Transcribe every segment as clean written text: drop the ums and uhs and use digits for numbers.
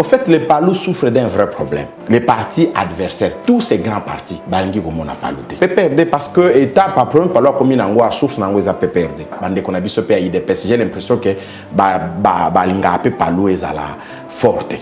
fait, les Palou souffrent d'un vrai problème. Les partis adversaires, tous ces grands partis, balingi comme on a palouté. PPRD parce que l'État, par problème, par comme il a source n'ango eza PPRD. Bande qu'on a vu ce pays de j'ai l'impression que balinga ape Palou ezala forte.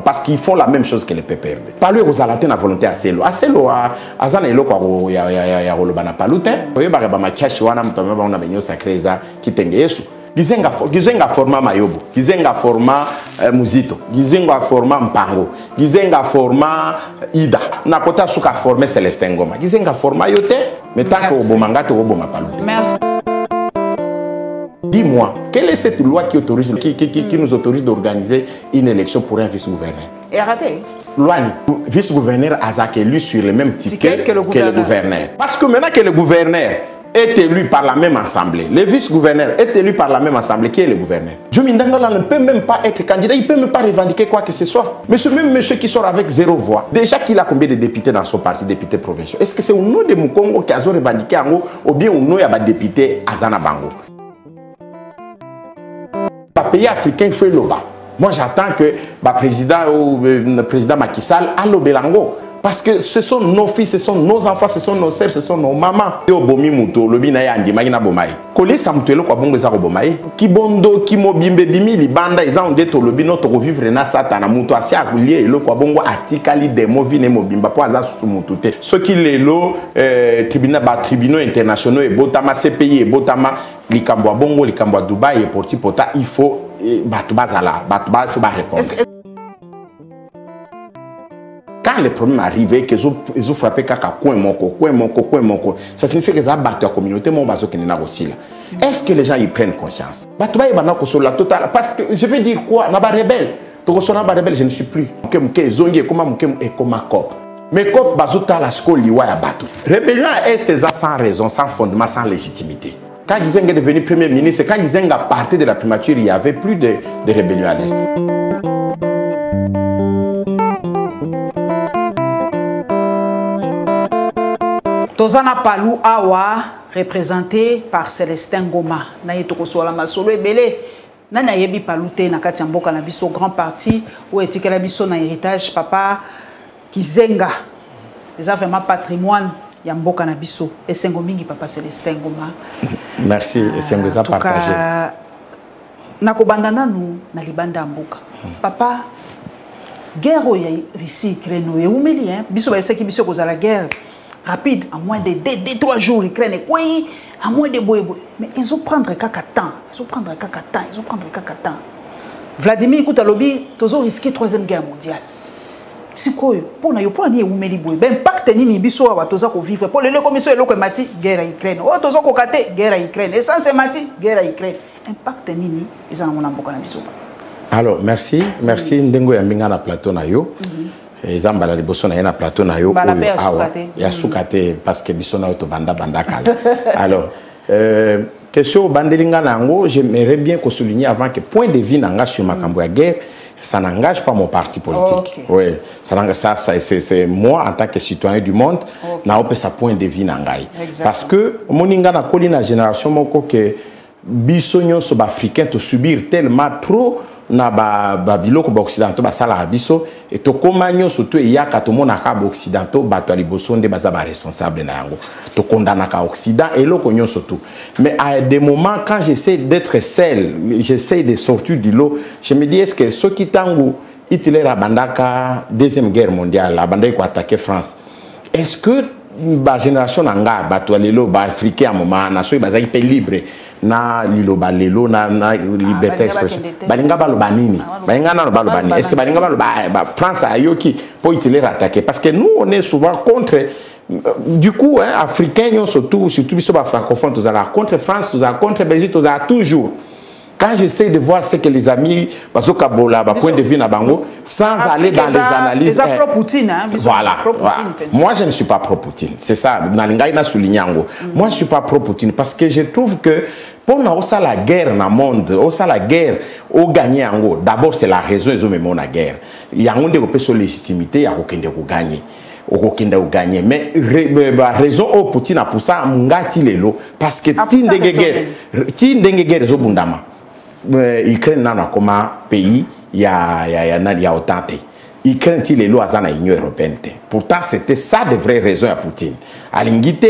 Parce qu'ils font la même chose que les PPRD. Palou aux alatés na volonté à Celo. À Celo, à Zana elo kwa ya rolobana palute. Oye bareba machashi wana mtome ba una benyo sacré za kitenge Yesu. Gizenga forma mayobo, gizenga forma muzito, gizenga forma mpango, gizenga forma ida. Na kota suka former Célestin Ngoma. Gizenga forma yote, mais tant que obomanga to oboma palute. Merci. Dis-moi, quelle est cette loi qui nous autorise d'organiser une élection pour un vice-gouverneur? Et arrêtez. Loi, vice-gouverneur Azak élu sur le même ticket que le gouverneur. Parce que maintenant que le gouverneur est élu par la même assemblée, le vice-gouverneur est élu par la même assemblée, qui est le gouverneur? Jomindangala ne peut même pas être candidat, il ne peut même pas revendiquer quoi que ce soit. Mais ce même monsieur qui sort avec 0 voix, déjà qu'il a combien de députés dans son parti, députés provinciaux? Est-ce que c'est au nom de Mukongo qui a revendiqué en haut ou bien au nom de député Azana Bango? Pays africain fait l'oba. Moi j'attends que le président Macky Sall a l'obelango. Parce que ce sont nos fils, ce sont nos enfants, ce sont nos sœurs, ce sont nos mamans. Yo bomi muto, lobi na yandi magina bomai. Kole samtuelo kwa bongo za bomai. Kibondo, kimobimbe bimi libanda iza ondeto lobi noto vivre na satana muto asia akulie elo kwa bongo atikali demo vine mobimba po aza susumutute. Ce qui lelo tribunaux internationaux et botama CPI et botama likambo bongo likambo Dubaï et porti pota il faut batubazala batuba faut ba répondre. Quand les problèmes arrivent et qu'ils ont frappé kaka coin moko, ça signifie que ça battu la communauté mon bazo qui n'est aussi là. Est-ce que les gens y prennent conscience? Batuba y bana ko sur la totale parce que je veux dire quoi? Na ba rebelle. To so na ba rebelle je ne suis plus. Muke zongi comme muke et comme cop. Mais cop bazo ta la skol liwa ya batu. Rébellion est sans raison, sans fondement, sans légitimité. Quand Gizenga est devenu premier ministre, quand Gizenga partait de la primature, il y avait plus de rébellion à l'Est. Tozana Palou Awa, représenté par Célestin Ngoma. Naye tokosola masolo ebele. Nana yebi Paloute na kati mboka na biso grand parti ou etikela biso na héritage papa Gizenga. C'est vraiment patrimoine ya mboka na biso. Esengo mingi papa Célestin Ngoma. Merci, esengo za partager. Nakobanda nanu na libanda mboka. Papa guerre ya Russie Ukraine et umeli hein. Biso ba eseki biso kozala guerre rapide, à moins de 2-3 jours, Ukraine est quoi? À moins de boy. Mais ils ont prendre caca temps. Vladimir Koutalobi, ils ont risqué 3e guerre mondiale. C'est quoi? Pour nous, pour nous, l'impact ni biso wa toza ko vivre. Pour le commission et le mati guerre à Ukraine. Oh toza ko kate guerre à Ukraine. Essence mati guerre à Ukraine. Impact ni ils en ont beaucoup na biso. Alors merci ndengo ya minga na plateau na yo. Ezamba la liboso na plateau na yo ya sukate parce que biso na to banda kala. Alors question bandelinga nango, j'aimerais bien qu'on souligne avant que point de vue nanga sur makambo ya guerre, ça n'engage pas mon parti politique. Okay. Oui, ça c'est moi en tant que citoyen du monde, na opé sa point de vue nangai. Parce que moninga na kolina génération moko que biso nyonso ba africain to subir tellement trop na biloko ba occidentaux ba sala biso et to komanyo surtout yaka to monaka ba occidentaux ba to liboso nde baza ba responsable na yango to kondana ka occident et loko nyo surtout. Mais à des moments quand j'essaie d'être seul, j'essaie de sortir du lot, je me dis est-ce que ce qui tangu Hitler a bandaka deuxième guerre mondiale a bandé ko attaquer France, est-ce que ba génération nanga ba to lelo ba africain à moment na so bazaki pe libre na liloba lelo na liberté d'expression balinga baloba nini balinga na baloba nini est-ce que balinga baloba France ayoki pour Hitler attaquer parce que nous on est souvent contre du coup hein, africains surtout biso ba francophone tous ala contre France tous ala contre Belgique tous ala toujours. Quand j'essaie de voir ce que les amis parce que Kabola point de vue na bango sans aller dans les analyses pro-Poutine hein, voilà. Moi je ne suis pas pro-Poutine, c'est ça nalinga ina souligner yango. Moi je suis pas pro-Poutine parce que je trouve que pour nous la guerre dans le monde, la guerre au gagner yango d'abord c'est la raison ils ont même la guerre. Il y a une légitimité, il y a aucun de gagner. Gagner mais raison au Poutine a pour ça ngati lelo parce que tin dengue guerre zo bundama Ukraine na comme pays ya autant te. Ukraine ti lelo azana Union européenne te. Pourtant c'était ça de vraies raisons à Poutine. Alingite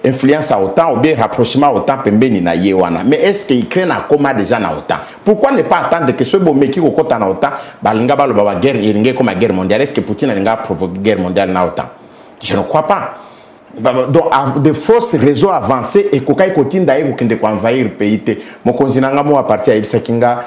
influence à autant ou bien rapprochement à autant pembeni na yewana. Mais est-ce que Ukraine a comment déjà na autant? Pourquoi ne pas attendre que ce bon meki ko kota na autant balinga balo baba guerre iringe comme guerre mondiale? Est-ce que Poutine a provoqué guerre mondiale na autant? Je ne crois pas. Donc de fausses raisons avancées et kokai kotine d'ailleurs kende ko envahir pays te. Mon konzinanga mo à partir ya Kinga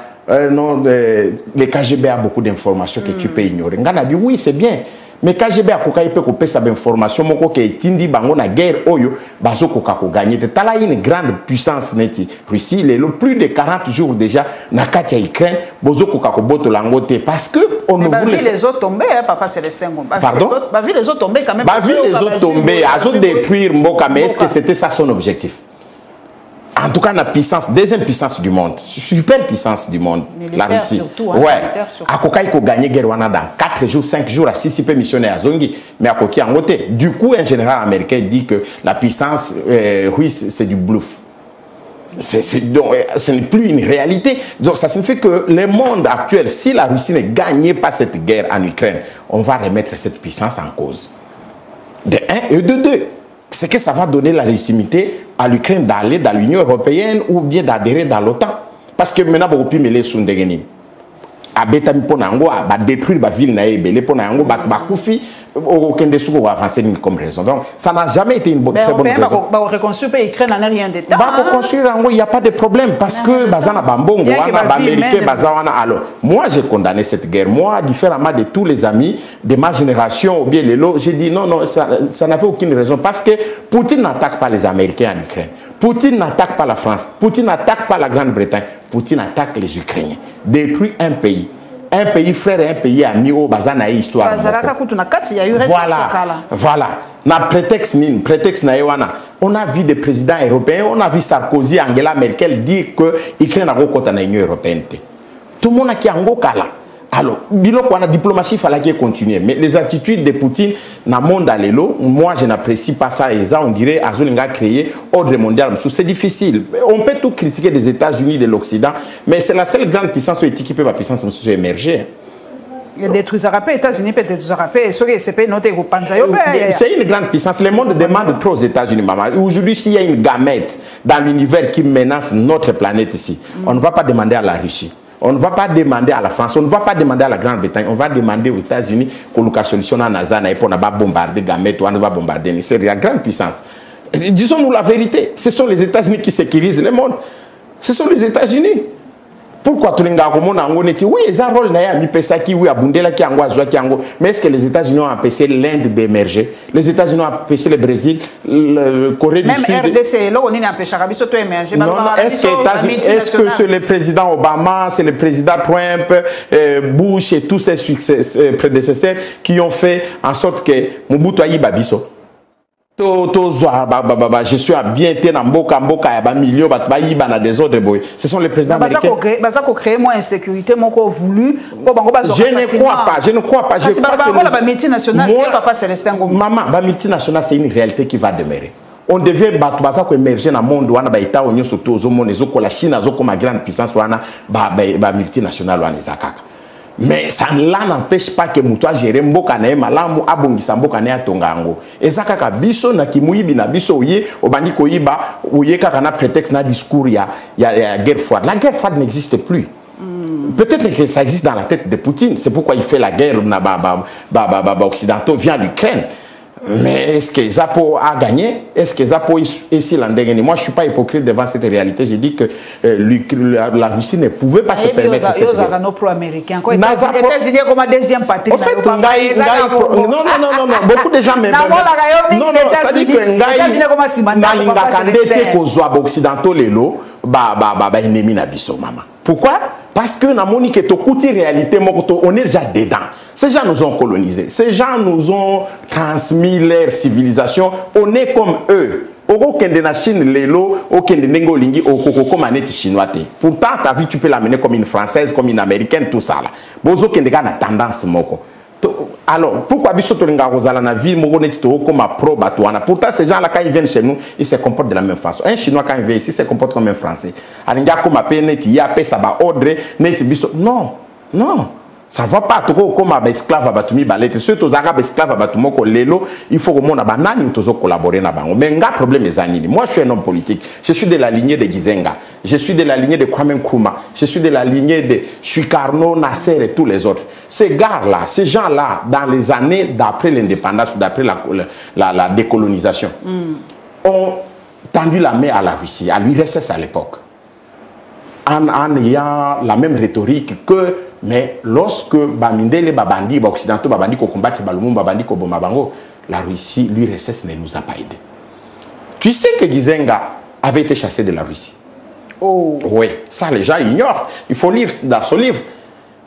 non, le KGB a beaucoup d'informations que tu peux ignorer. Nganabi, oui, c'est bien. Mais KGB a koka peut couper sa information, moko ke tindi bango na guerre oyo, bazo koka ko gagner. Tala une grande puissance neti. Russie, le plus de 40 jours déjà na katia Ukraine, bozo koka ko boto langote parce que on ne voulait les autres tomber, papa Célestin Ngomba. Pardon? Bah vu les autres tomber quand même. Bah vu les autres tomber, azo détruire Mboka, mais est-ce que c'était ça son objectif? En tout cas, la puissance, deuxième puissance du monde, super puissance du monde, militaire la Russie. Surtout, hein, ouais. À Koka, il faut gagner guerre dans 4 jours, 5 jours, à 6 missionnaires à Zongi. Mais à Koki en côté. Du coup, un général américain dit que la puissance russe, c'est du bluff. Donc, ce n'est plus une réalité. Donc, ça signifie que le monde actuel, si la Russie ne gagnait pas cette guerre en Ukraine, on va remettre cette puissance en cause. De 1 et de 2. C'est que ça va donner la légitimité à l'Ukraine d'aller dans l'Union européenne ou bien d'adhérer dans l'OTAN. Parce que maintenant, beaucoup plus mêlés sont des abetami ponango ba détruire ba ville na ebele ponango ba kufi aucun des sous avancer comme raison. Donc ça n'a jamais été une très bonne raison. Ba reconstruire l'Ukraine en rien d'état. Ba reconstruire il y a pas de problème parce que bazana bambongo wana ba américain bazana. Alors moi j'ai condamné cette guerre, moi différemment de tous les amis de ma génération ou bien les lots, j'ai dit non ça n'avait aucune raison parce que Poutine n'attaque pas les Américains en Ukraine. Poutine n'attaque pas la France, Poutine n'attaque pas la Grande-Bretagne, Poutine attaque les Ukrainiens. Détruit un pays frère et un pays ami au bazana histoire. Voilà. Na prétexte na yewana. On a vu des présidents européens, on a vu Sarkozy, Angela Merkel dire que l'Ukraine a recontacté l'Union européenne. Tout le monde a qui a ngokala. Alors, la diplomatie, il fallait continuer. Mais les attitudes de Poutine dans le monde, moi, je n'apprécie pas ça. Et ça, on dirait, Azolinga créé ordre mondial. C'est difficile. On peut tout critiquer des États-Unis, de l'Occident, mais c'est la seule grande puissance éthique qui peut la puissance émerger. Il y a des trucs arabes, les États-Unis peuvent être arabes, c'est une grande puissance. Le monde demande trop aux États-Unis, maman. Aujourd'hui, s'il y a une gamète dans l'univers qui menace notre planète ici, on ne va pas demander à la Russie. On ne va pas demander à la France, on ne va pas demander à la Grande-Bretagne, on va demander aux États-Unis qu'on ait solution à Nazana et pour ne pas bombarder Gamette ou on ne va bombarder. C'est la grande puissance. Disons-nous la vérité, ce sont les États-Unis qui sécurisent le monde. Ce sont les États-Unis. Pourquoi tout le monde dit oui, ils ont un rôle oui, mais est-ce que les États-Unis ont empêché l'Inde d'émerger? Les États-Unis ont empêché le Brésil, le Corée du Sud. Même RDC, là, on a émerger. Non, est-ce que c'est le président Obama, c'est le président Trump, Bush et tous ses prédécesseurs qui ont fait en sorte que Mobutu ayi babiso? Je suis bien été dans Mboka milieu des autres boys. Ce sont les présidents américains. Créer moins insécurité, mon corps voulu. Je ne crois pas. Je ne crois pas. Je crois que la multinationale, papa Célestin Ngomba. Maman, la multinationale, c'est une réalité qui va demeurer. On devait émerger dans le monde où on a été au surtout au monde, la Chine a une grande puissance, la multinationale. Mais ça n'empêche pas que Moutoua gère mboka na malamu abongisa mboka na tongango. Ezaka ka biso na kimuibi na biso oye obandi koyiba oye kaka na prétexte na discours ya guerre froide. La guerre froide n'existe plus. Peut-être que ça existe dans la tête de Poutine, c'est pourquoi il fait la guerre occidentaux via l'Ukraine. Mais est-ce que Zapo a gagné? Est-ce que Zapo est ici l'endégné? Moi, je ne suis pas hypocrite devant cette réalité. J'ai dit que la Russie ne pouvait pas se permettre cette guerre. Pro-américain. Les États-Unis comme deuxième patrie. En fait, non. Beaucoup de gens me non, ça dit que les occidentaux ennemi na biso mama. Pourquoi? Parce que na moni que to kuti réalité on est déjà dedans. Ces gens nous ont colonisés. Ces gens nous ont transmis leur civilisation. On est comme eux. Aucun de la Chine, l'élo, aucun de Nengolingi, aucun manette chinois. Pourtant, ta vie, tu peux l'amener comme une française, comme une américaine, tout ça là. Bozo aucun de gars na tendance moko. Alors, pourquoi biso to linga rozala na vie mo goneti to comme pro batouana? Pourtant, ces gens là quand ils viennent chez nous, ils se comportent de la même façon. Un Chinois quand il vient ici, se comporte comme un Français. Alinga comme appelle neti ya pe ça ba ordre neti biso. Non. Ça ne va pas. Comme un esclave à Batumi Balette. Ceux qui ont un esclave à Batumi Lelo, il faut que mon abanani collaborer na bango. Mais un problème est anini. Moi, je suis un homme politique. Je suis de la lignée de Gizenga. Je suis de la lignée de Kwame Nkrumah. Je suis de la lignée de Sukarno, Nasser et tous les autres. Ces gars-là, ces gens-là, dans les années d'après l'indépendance, d'après la décolonisation, ont tendu la main à la Russie, à l'URSS à l'époque. En ayant la même rhétorique que, mais lorsque Bamindele, Babandi, Occidentaux, Babandi, ko combattre Balumum, Babandi, ko Bomabango, la Russie, l'URSS ne nous a pas aidés. Tu sais que Gizenga avait été chassé de la Russie. Oh. Oui, ça les gens ignorent. Il faut lire dans son livre.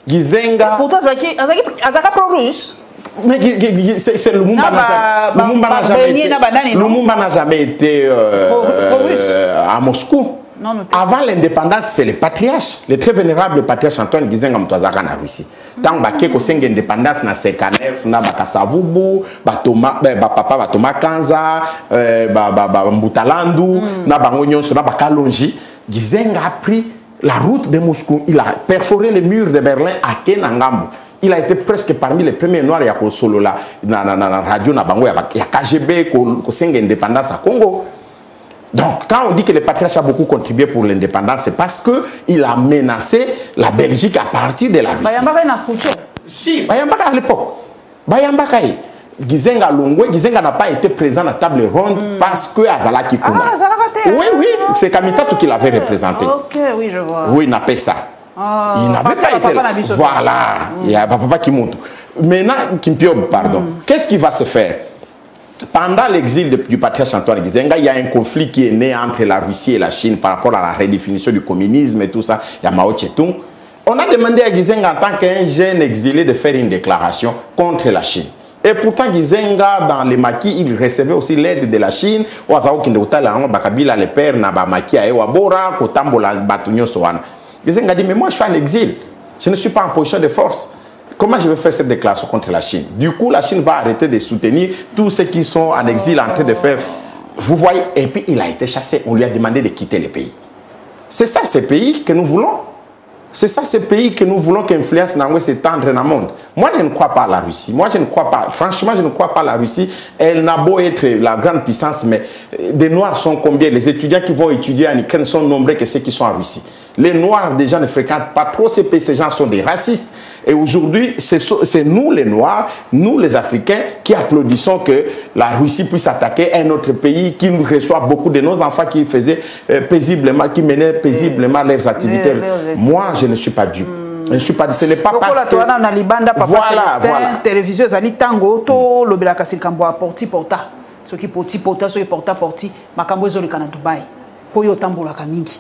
Gizenga. Pourtant, Azaka pro-russe. Mais c'est Lumumba n'a jamais été à Moscou. Non, avant l'indépendance, c'est les patriarches, les très vénérables patriarches Antoine Gizenga Mutwazaka na Russie. Tant que ko senga indépendance na Sekanef, na Bakasavubu, Batoma, papa Batoma Kanza, Mbutalandu, na Bangonyon, na Bakalonji, Gizenga a pris la route de Moscou. Il a perforé les murs de Berlin à Kenangambu. Il a été presque parmi les premiers noirs à solo là, na radio na Bango, il y a KGB, ko senga indépendance à Congo. Donc, quand on dit que le patriarche a beaucoup contribué pour l'indépendance, c'est parce qu'il a menacé la Belgique à partir de la Russie. Bayambaka n'a couché. Si, Bayambaka à l'époque. Bayambaka, Gizenga Longwe, Gizenga n'a pas été présent à la table ronde parce que Azala Kikuna. Ah, Azala Kate. Oui, oui, c'est Kamitatou qui l'avait représenté. Ok, oui, je vois. Oui, il n'a pas ça. Il n'avait pas été là. Voilà, il y a papa qui monte. Maintenant, Kimpiob, pardon, qu'est-ce qui va se faire? Pendant l'exil du patriarche Antoine Gizenga, il y a un conflit qui est né entre la Russie et la Chine par rapport à la redéfinition du communisme et tout ça. Il y a Mao Tse-tung. On a demandé à Gizenga en tant qu'un jeune exilé de faire une déclaration contre la Chine. Et pourtant, Gizenga, dans les maquis, il recevait aussi l'aide de la Chine. Gizenga dit, mais moi je suis en exil. Je ne suis pas en position de force. Comment je vais faire cette déclaration contre la Chine? Du coup, la Chine va arrêter de soutenir tous ceux qui sont en exil en train de faire... Vous voyez? Et puis, il a été chassé. On lui a demandé de quitter le pays. C'est ça, ce pays que nous voulons. C'est ça, ce pays que nous voulons qu'influence Nangwe s'étendre dans le monde. Moi, je ne crois pas à la Russie. Moi, je ne crois pas... Franchement, je ne crois pas à la Russie. Elle n'a beau être la grande puissance, mais des Noirs sont combien? Les étudiants qui vont étudier en Ukraine sont nombreux que ceux qui sont en Russie. Les Noirs, déjà, ne fréquentent pas trop ces pays. Ces gens sont des racistes. Et aujourd'hui, c'est nous les Noirs, nous les Africains, qui applaudissons que la Russie puisse attaquer un autre pays qui nous reçoit beaucoup de nos enfants qui faisaient paisiblement, qui menaient paisiblement leurs activités. Moi, je ne suis pas dupe. Je ne suis pas, ce n'est pas parce que... Voilà. Télévision, Zali Tango, to lobela kasi kambo a porti porta. Ce qui porti porta, ce qui porta porti, makambo ezoli kana Dubai. Po yo tambola kamingi.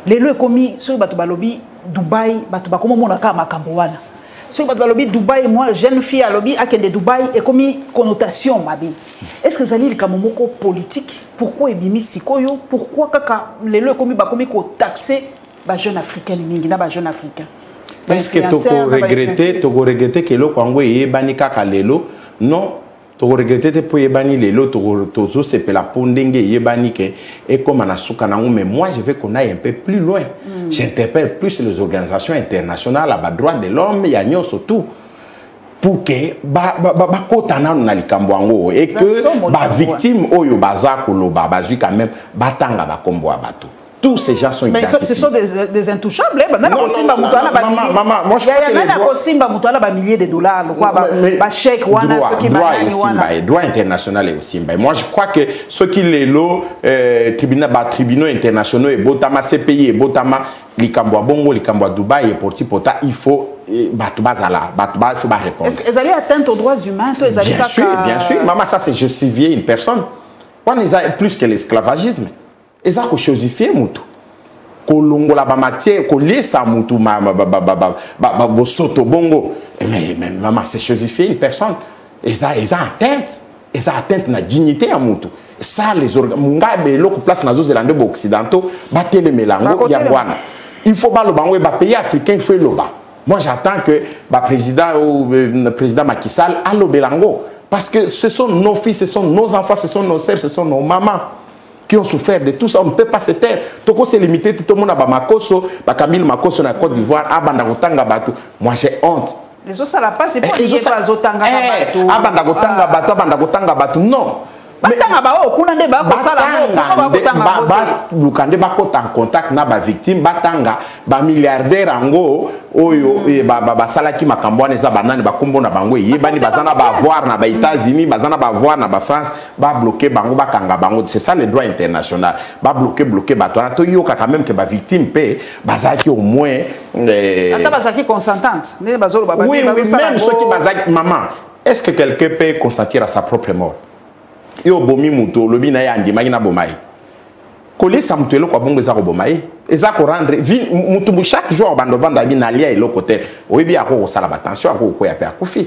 Lelo ekomi so bato balobi Dubai, bato bakomo monaka makambo wana. So bato balobi Dubai, moi jeune fille à lobby akende Dubai ekomi connotation mabe. Est-ce que Zali likamomoko politique? Pourquoi ebimi sikoyo? Pourquoi kaka lelo ekomi bakomi ko taxer ba jeune africain mingi na ba jeune africain? Est-ce que tu regretter que le Congo est bani kaka lelo? Non. Tu regrettes pour yebani lelo, tu c'est la pondenge yebani que et comme on mais moi je veux qu'on aille un peu plus loin. J'interpelle plus les organisations internationales à droits de l'homme et à surtout pour que kotana na likambo ango et que ba victime oyo baza koloba bazui quand même batanga ba kombo abato. Tous ces gens sont identifiés. Mais ce sont des intouchables. Moi, je crois que milliers de dollars. Droit international est aussi. Moi, je crois que ceux qui les tribunaux internationaux et Botama CPI et Botama Likambwa Bongo, Likambwa Dubaï et Porti Pota, il faut répondre. Est-ce qu'ils allaient atteindre aux droits humains? Bien sûr, bien sûr. Maman, ça c'est justifier une personne. On a plus que l'esclavagisme. Et ça, qu'on chosifié, moutou. Kolongo la bamatie, kolé sa moutou, soto bongo. Mais maman, c'est chosifier une personne. Et ça atteinte. Et ça atteinte la dignité à moutou. Ça, les organes, Mungabe, l'autre place dans les Zélandais occidentaux, battre les mélango, yabouana. Il faut pas le bango, et pays africain, il faut le bas. Moi, j'attends que le président Macky Sall a le bélango. Parce que ce sont nos fils, ce sont nos enfants, ce sont nos sœurs, ce sont nos mamans. qui ont souffert de tout ça. On ne peut pas se taire. Toko se limiter tout le monde à Bamakoso, Camille Makoso na Côte d'Ivoire, Abandagotanga Batou. Moi j'ai honte. Les autres ça la passe c'est pas lié à Zotanga Batou. Abandagotanga Batou. Non. Batanga ba o kuna nde ba ko sala ba lukande ba ko en contact na ba victime batanga ba milliardaire ango oyo ba sala ki makambo na za banane ba kombo na bango yebani bazana ba voir na ba États-Unis bazana ba voir na ba France ba bloquer bango ba kanga bango. C'est ça le droit international. Ba bloquer bato na to yo quand même que ba victime pe bazaki au moins ata bazaki consentante ne bazolo ba oui même ceux qui bazaki maman est-ce que quelqu'un peut consentir à sa propre mort? Yo bomi muto lobi na ya ndima na bomai kole sa mutelo kwa bongo za ko bomai eza ko rendre mutu chaque jour bando vanda bi na lia elo côté oyebi ako sala attention ako ko ya pe akufi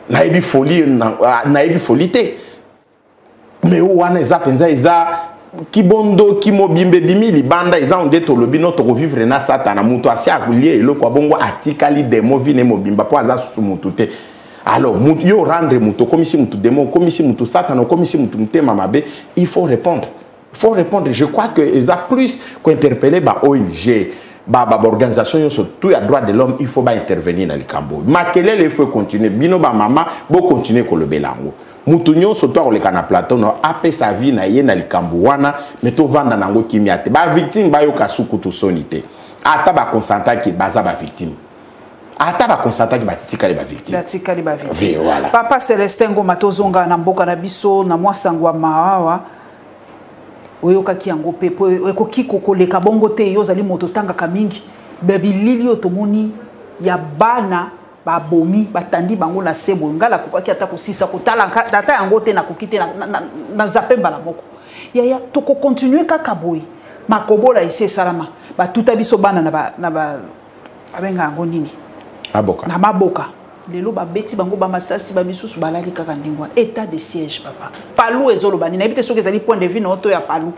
na ebi folie na ebi folité mais o wana eza penza eza kibondo kimobimbe bimi libanda eza onde to lobi no to vivre na satana mutu asia akulie elo kwa bongo atikali demo vine mobimba po aza susu mutu te. Alors, yo rendre muto, comme si muto démon, comme si muto satan, comme si muto mutema mabe, il faut répondre. Il faut répondre. Je crois que ils ont plus qu'interpeller ba ONG, ba organisation surtout à droit de l'homme, il faut pas intervenir dans le Cambo. Makelele il faut continuer. Bino ba mama, bo continuer ko le belango. Muto nyo surtout le kana plateau no apé sa vie na ye na le Cambo wana, meto vanda nango kimiate. Ba victime ba yo kasuku to sonité. Ata ba consenta ki baza ba victime. Ata ba constate ki batikali ba victime. Batikali ba victime. Voilà. Papa Célestin Ngoma tozonga na mboka na biso na mwasangwa maawa. Oyoka ki yango pepo ekoki kokoleka bongo te yozali moto tanga kamingi. Babilili otomoni ya bana ba bomi batandi bango na sebo ngala kokaki ata kosisa kotala data yango te na kokite na zapemba la moko. Ya toko continuer kaka boy. Makobola ise salama. Ba tuta biso bana na ba abenga yango nini? Aboka. Na maboka. Lelo ba beti bango ba masasi ba bisusu balali kaka ndingwa état de siège papa. Palou ezolo bani na bité soki ezali point de vue na oto ya palou.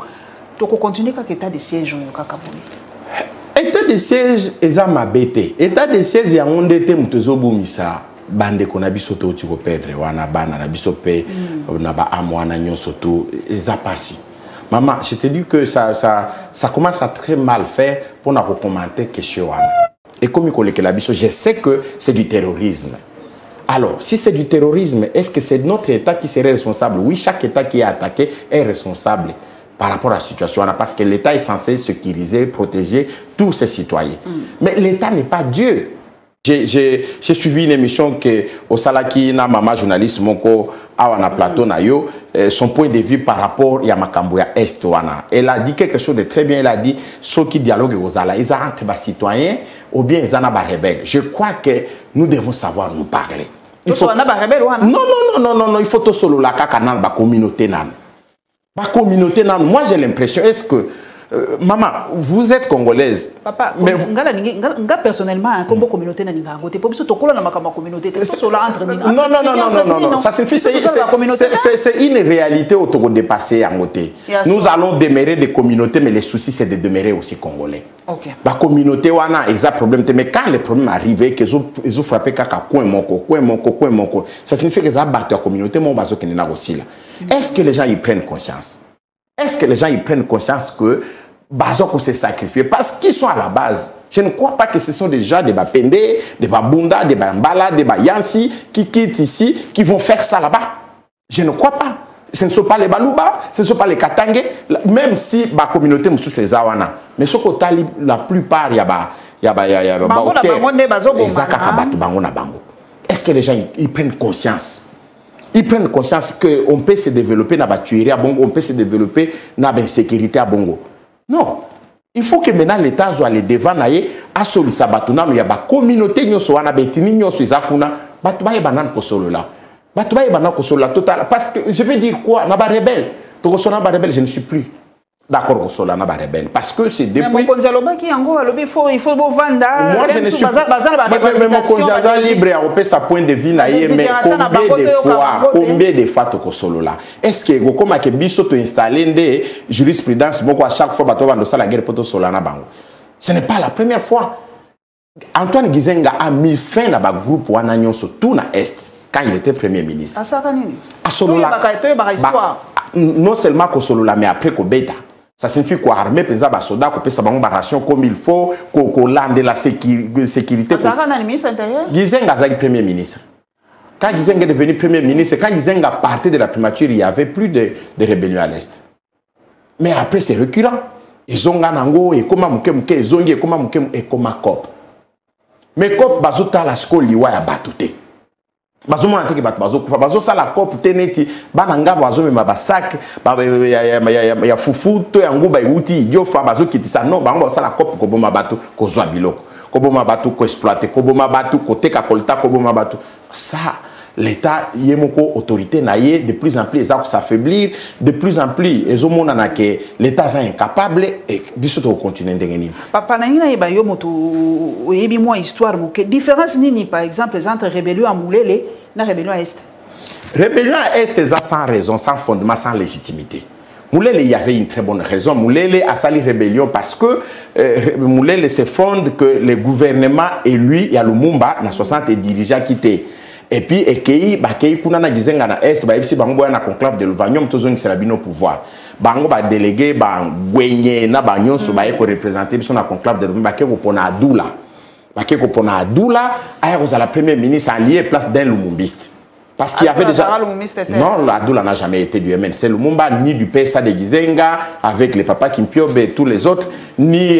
Toko continuer kaka état de siège yo kaka boni. État de siège eza mabete. État de siège ya ngondete mutozo bomisa bande kona biso to ti ko perdre wana bana na biso pe na ba amwana nyonso to eza pasi. Maman, je te dis que ça commence à très mal faire pour na ko commenter question wana. Et comme je sais que c'est du terrorisme. Alors, si c'est du terrorisme, est-ce que c'est notre État qui serait responsable? Oui, chaque État qui est attaqué est responsable par rapport à la situation. Parce que l'État est censé sécuriser, protéger tous ses citoyens. Mais l'État n'est pas Dieu. J'ai suivi une émission que au Salaki na mama journaliste moko awana plateau na yo son point de vue par rapport à Makambo ya Est wana. Elle a dit quelque chose de très bien. Elle a dit ceux qui dialoguent aux ala ils entre bas citoyens ou bien ils en ba rebelles. Je crois que nous devons savoir nous parler. Il faut non, il faut tout solo la kaka nan ba communauté nan. Ba communauté nan. Moi j'ai l'impression est-ce que maman, vous êtes congolaise. Papa, mais nga personnellement, comme communauté na ninga ngote, pour biso tokola na makama communauté, c'est cela entre nous. Non, ça suffit, c'est une réalité au Togo dépassé en côté. Nous allons demeurer des communautés, mais le souci c'est de demeurer aussi congolais. OK. La communauté wana ils ont problème, mais quand les problèmes arrivent, qu'ils ont frappé kaka coin moko, ça signifie que ça battu la communauté mon bazo qui n'est aussi là. Est-ce que les gens y prennent conscience? Est-ce que les gens y prennent conscience que Bazoko s'est sacrifié parce qu'ils sont à la base? Je ne crois pas que ce sont des gens, des Bapende, des Babunda, des Bambala, des Bayansi qui quittent ici, qui vont faire ça là-bas. Je ne crois pas. Ce ne sont pas les Balouba, ce ne sont pas les Katangé, même si la communauté me souffle les Awana. Mais ce côté, la plupart, il y a est-ce que les gens ils prennent conscience? Ils prennent conscience qu'on peut se développer dans la tuerie à Bongo, on peut se développer dans l'insécurité à Bongo. Non. Il faut que maintenant l'État soit les devant à solisa batuna il y a ba communauté nyo so wana betini nyo so izakuna batuba banan ko solo là. Batuba banan ko solo là total parce que je veux dire quoi na ba rebelle. To so na ba rebelle je ne suis plus d'accord ko solo na ba rebelle parce que c'est depuis mais mon konzaloba ki yango alobi il faut bo vanda. Moi je ne suis mais mon konzaza libre à opé sa point de vue na ye mais combien de fois to ko solo là. Est-ce que go comme que biso to installer des jurisprudence beaucoup à chaque fois bato bando ça la guerre poto solo na bango. Ce n'est pas la première fois. Antoine Gizenga a mis fin à ba groupe wana nyonso tout na est quand il était premier ministre. Asaka nini? A solo là. non seulement ko solola mais après ko beta. Ça signifie quoi armée penza ba soda ko pesa bango ba ration comme il faut ko lande la sécurité. Ça va dans le ministre intérieur. Gizenga azaki premier ministre. Quand Gizenga est devenu premier ministre, quand Gizenga partait de la primature, il y avait plus de rébellion à l'est. Mais après c'est récurrent. Ils ont ganango et comment muke ils ont et comment muke et comment cop. Mais cop bazuta la skol liwa ya batute. Bazo mona teke bat bazo kufa bazo sala cop teneti bananga bazo mema basak ya fufu to ya nguba iuti idiofa bazo kitisa non bango sala cop ko boma batu ko zwa biloko ko boma batu ko exploiter ko boma batu ko teka kolta ko boma batu ça l'État yemoko autorité naie de plus en plus ça s'affaiblir de plus en plus et zomona na que l'État est incapable et biso to continuer ndengeni papa na ngina yeba yo moto oyebi moi histoire mo que différence nini par exemple entre rébellion à Moulele na rébellion à Est. Rébellion à Est ça sans raison sans fondement sans légitimité. Moulele il y avait une très bonne raison. Moulele a sali rébellion parce que Moulele se fonde que le gouvernement élu il y a Lumumba na 60 dirigeants quittés. Et puis ekei bakei kuna na Gizenga na est ba ipsi bango na conclave de Luvanyom tozongi sera bino pouvoir bango ba délégué ba gwenye na ba nyonso ba ko représenter biso na conclave de Luvanyom bakei ko pona adula bakei ko pona adula aya ko la premier ministre allié place d'un lumumbiste parce qu'il y avait déjà non l'adula n'a jamais été du MNC Lumumba ni du PSA de Gizenga avec les papas Kimpiobe et tous les autres ni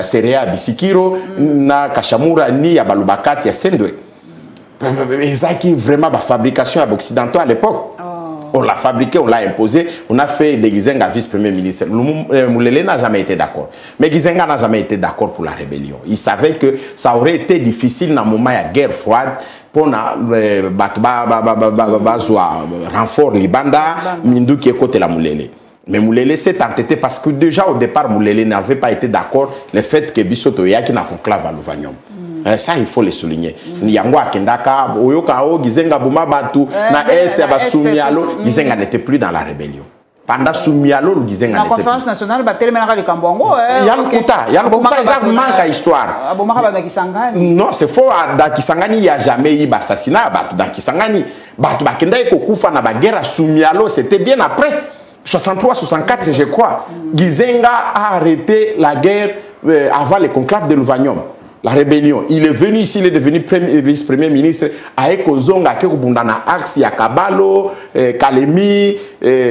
Serea Bisikiro na Kashamura ni ya Balubakati ya Sendwe. Et ça qui vraiment la fabrication occidentale à l'époque. On l'a fabriqué, on l'a imposé, on a fait des Gizenga vice-premier ministre. Moulele n'a jamais été d'accord. Mais Gizenga n'a jamais été d'accord pour la rébellion. Il savait que ça aurait été difficile dans le moment de la guerre froide pour renfort Libanda, Mindu qui est côté la Moulele. Mais Moulele s'est entêté parce que déjà au départ, Moulele n'avait pas été d'accord le fait que Bissoto Yaki n'a conclave à Luvanyom. Ça, il faut le souligner. Nyangwa Kendaka, Oyoka, Gizenga Bouma Batu, na S, Soumialo, Gizenga n'était plus dans la rébellion. Pendant Soumialo, Gizenga n'était plus. La conférence nationale, le Kambongo. Il y a le Kouta, il manque à histoire. Non, c'est faux. Dans Kisangani, il n'y a jamais eu d'assassinat. Dans Kisangani, Bakenda et Kokufa, na guerre à Soumialo, c'était bien après. 63-64, je crois. Gizenga a arrêté la guerre avant le conclave de Luvanyom. La rébellion. Il est venu ici, il est devenu vice-premier ministre. Avec Ozonga, Kekubundana, Axe, Yakabalo, Kalemi,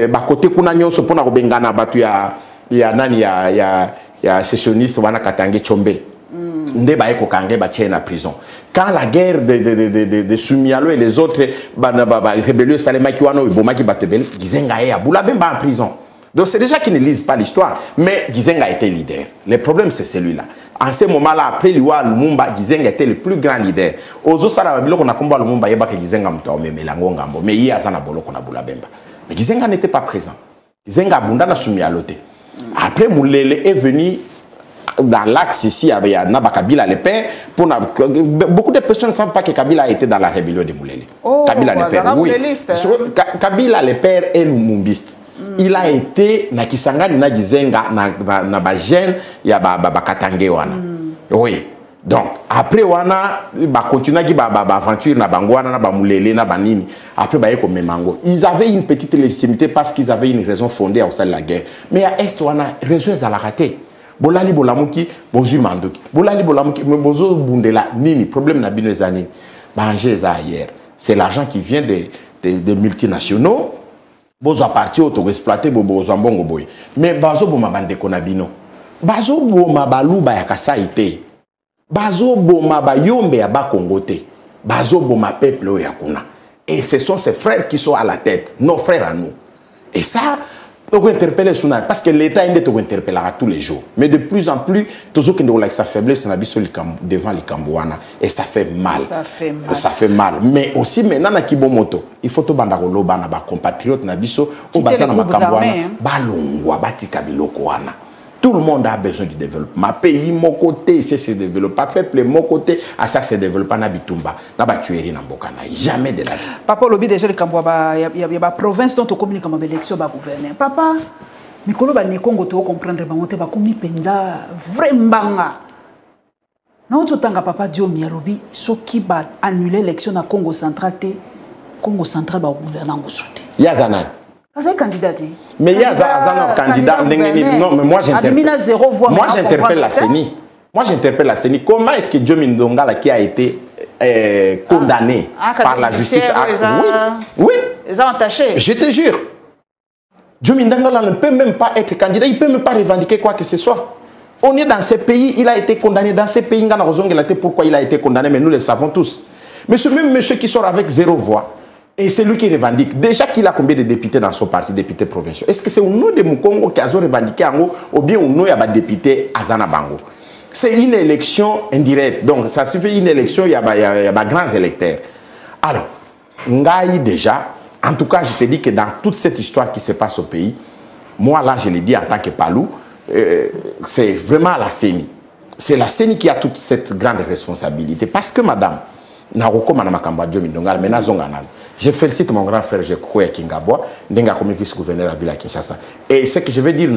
Bakote Kunanyo, Sopona Robengana, Batu, ya sessionniste, Wana Katange Chombe. Nde Baeko Kange, Batien en prison. Quand la guerre de Soumialo et les autres, rébellieux Salema Kiwano, Bomaki Batebel, Gizenga et Aboula Bemba en prison. Donc c'est déjà qu'ils ne lisent pas l'histoire. Mais Gizenga était leader. Le problème c'est celui-là. En ce moment-là, après Liwa Lumumba, Gizenga était le plus grand leader. Ozo Sara Bilo qu'on a combattu Lumumba, il y a Gizenga Mtome, Melango Ngambo, mais il y a Zana Bolo qu'on a Boula Bemba. Mais Gizenga n'était pas présent. Gizenga Bunda n'a soumis à l'autre. Après Moulele est venu dans l'axe ici avec Naba Kabila le père. Beaucoup de personnes ne savent pas que Kabila a été dans la rébellion de Moulele. Oh, Kabila le père, oui. Kabila le père est lumumbiste. Il a été na Kisangani na Gizenga na Bajen ya Bakatange wana. Oui. Donc après wana ba continuer qui ba aventure na Bangwana na Bamulele na Banini. Après ba yeko Memango. Ils avaient une petite légitimité parce qu'ils avaient une raison fondée au sein de la guerre. Mais à Est wana raison za la raté. Bolali bolamuki bozu mandoki. Bolali bolamuki me bozo bundela nini problème na bino ezani. Banger za hier. C'est l'argent qui vient des multinationaux. Bozo a parti auto exploiter bozo mbongo boy. Mais bazo boma bande konabino. Bazo boma baluba ya kasaite. Bazo boma bayombe ya bakongote. Bazo boma peuple ya kuna. Et ce sont ces frères qui sont à la tête, nos frères à nous. Et ça, on peut interpeller parce que l'État interpellera tous les jours. Mais de plus en plus, toujours qu'il y a sa faiblesse devant les Cambouana. Et ça fait mal. Ça fait mal. Ça fait mal. Mais aussi, maintenant, Kibomoto, il faut que les compatriotes, tout le monde a besoin du développement. Pays, mon côté, c'est se développer. Peuple, mon côté, à ça se développe. Na bitumba, na batueri na mbokana. Jamais de la vie. Papa, lobi déjà le Cambouaba, il y a une province dont on communique comme élection va gouverner. Papa, Mikolo ba ne Congo to comprendre ba monter ba komi penza vraiment. Na on tanga papa Dio Mialobi, so qui ba annuler l'élection na Congo central te Congo central ba gouverner ngo souté. Yazanan. Parce que candidat. Mais il y a un candidat. Non, mais moi j'interpelle la CENI. Moi j'interpelle la CENI. Comment est-ce que Diomi Ndongala qui a été condamné par la justice oui. Ils ont entaché. Je te jure. Diomi Ndongala ne peut même pas être candidat. Il ne peut même pas revendiquer quoi que ce soit. On est dans ces pays. Il a été condamné dans ces pays. Pourquoi il a été condamné? Mais nous le savons tous. Mais ce même monsieur qui sort avec 0 voix. Et c'est lui qui revendique. Déjà qu'il a combien de députés dans son parti, députés provinciaux? Est-ce que c'est au nom de Mukongo qui a revendiqué en haut ou bien au nom de député Azana Bango? C'est une élection indirecte. Donc ça suffit une élection, il y a des grands électeurs. Alors, Ngaï déjà, en tout cas, je te dis que dans toute cette histoire qui se passe au pays, moi là, je l'ai dit en tant que Palou, c'est vraiment la CENI. C'est la CENI qui a toute cette grande responsabilité. Parce que madame, je félicite mon grand frère Jekoya Kingabwa, comme vice-gouverneur à Villa Kinshasa. Et ce que je veux dire,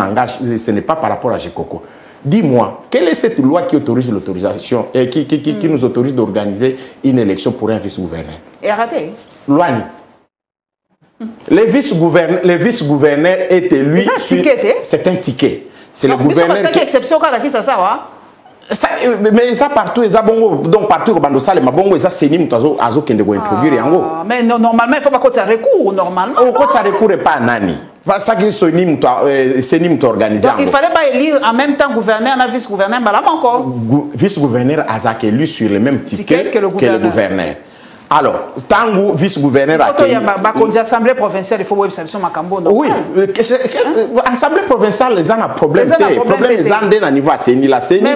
ce n'est pas par rapport à Jekoko. Dis-moi, quelle est cette loi qui autorise l'autorisation, qui nous autorise d'organiser une élection pour un vice-gouverneur? Et arrêtez. Loi. Le vice-gouverneur est élu. C'est un ticket. C'est le gouverneur. C'est exception quand la ça va. Mais ça partout, ça bongo, donc partout au bando sale, ma bongo, ça c'est nim azo kende go introduire yango. Mais normalement il faut pas que ça recours normalement. Quand ça recourt pas nani. Ça qui c'est nim organisé. Donc il fallait pas élire en même temps gouverneur et vice-gouverneur, mais là encore. Vice-gouverneur a élu sur le même ticket que le gouverneur. Alors, tant que vice-gouverneur a été... Il y a l'Assemblée provinciale, il faut voir ça Macambo. Oui, l'Assemblée provinciale, les gens ont un problème. Le problème, les gens ont un niveau à CENI. La CENI